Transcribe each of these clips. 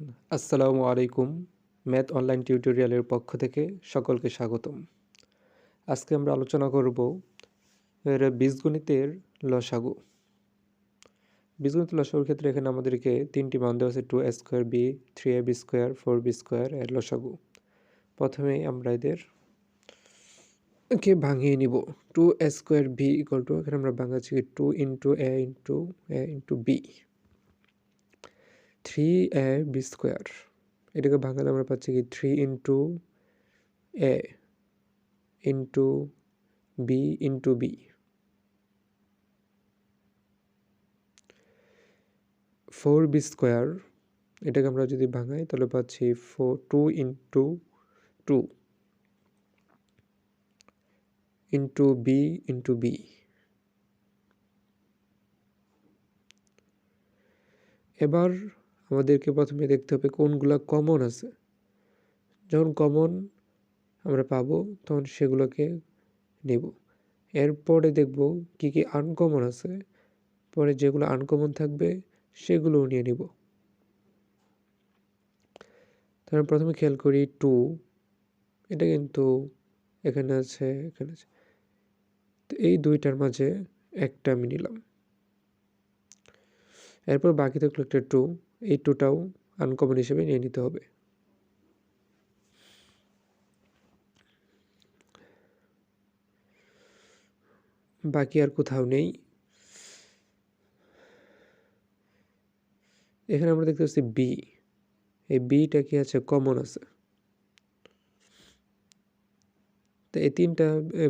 আসসালামু আলাইকুম। Math online টিউটোরিয়ালের পক্ষ থেকে সকলকে স্বাগতম। আজকে আমরা আলোচনা করব বীজগণিতের লসাগু। বীজগণিতের লসাগুর ক্ষেত্রে এখানে আমাদেরকে তিনটি মান দেওয়া আছে, 2a square B, 3ab square, 4b square এর লসাগু। প্রথমে আমরা এদেরকে ভাঙিয়ে নিব। 2a square B equal to, এখানে আমরা ভাঙাচ্ছি 2 into a into b, 3ab square. এটাকে ভাঙালে আমরা পাচ্ছি কি 3 into a into b into b, 4b square. এটাকে আমরা যদি ভাঙাই তাহলে পাচ্ছি 2 into 2 into b into b. এবার আমাদেরকে প্রথমে দেখতে হবে কোনগুলা কমন আছে। যখন কমন আমরা পাবো তখন সেগুলোকে নেব। এরপরে দেখব কি কি আনকমন আছে, পরে যেগুলো আনকমন থাকবে সেগুলোও নিয়ে নিব। তাহলে প্রথমে খেয়াল করি 2, এটা কিন্তু এখানে আছে, এখানে আছে, তো এই দুইটার মাঝে একটা আমি নিলাম। এরপর বাকি থাকলো একটা 2, এই 2টাও আনকমন হিসেবে নিয়ে নিতে হবে। বাকি আর কোথাও নেই। এখানে আমরা দেখতে পাচ্ছি বি, এই বিটা কি আছে, কমন আছে। তো এই তিনটা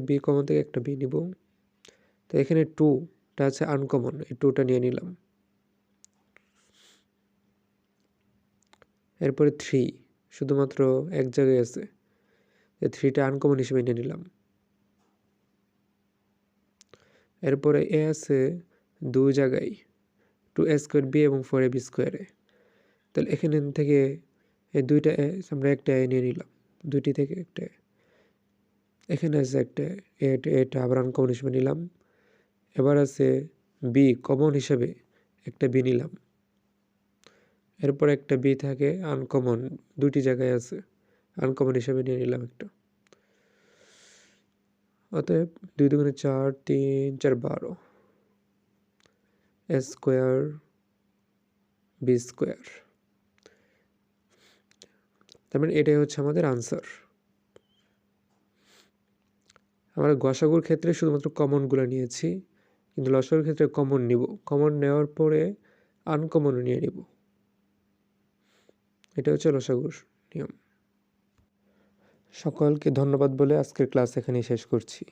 বি কমন থেকে একটা বি নিব। তো এখানে 2টা আছে আনকমন, এই 2টা নিয়ে নিলাম। এরপরে 3 শুধুমাত্র এক জায়গায় আছে, এই 3টা আনকমন হিসেবে নিয়ে নিলাম। এরপরে এ আছে দুই জায়গায়, 2a স্কোয়ার বি এবং 4ab স্কোয়ারে। তাহলে এখানে থেকে এই দুইটা এ আমরা একটা এ নিয়ে নিলাম, দুইটি থেকে একটা এ। এখানে আছে একটা এটা আবার আনকমন হিসেবে নিলাম। এবার আছে বি, কমন হিসেবে একটা বি নিলাম। এরপর একটা বি থাকে আনকমন, দুটি জায়গায় আছে, আনকমন হিসেবে নিয়ে নিলাম একটা। অতএব 2 দুগুণে 4, 3 4 12, এ স্কোয়ার বি স্কোয়ার। তার মানে এটাই হচ্ছে আমাদের আনসার। আমরা গসাগুর ক্ষেত্রে শুধুমাত্র কমনগুলো নিয়েছি, কিন্তু লসাগুর ক্ষেত্রে কমন নিব। কমন নেওয়ার পরে আনকমনও নিয়ে নিব। এটা হচ্ছে লসাগুর নিয়ম। সকলকে ধন্যবাদ বলে আজকের ক্লাস এখানেই শেষ করছি।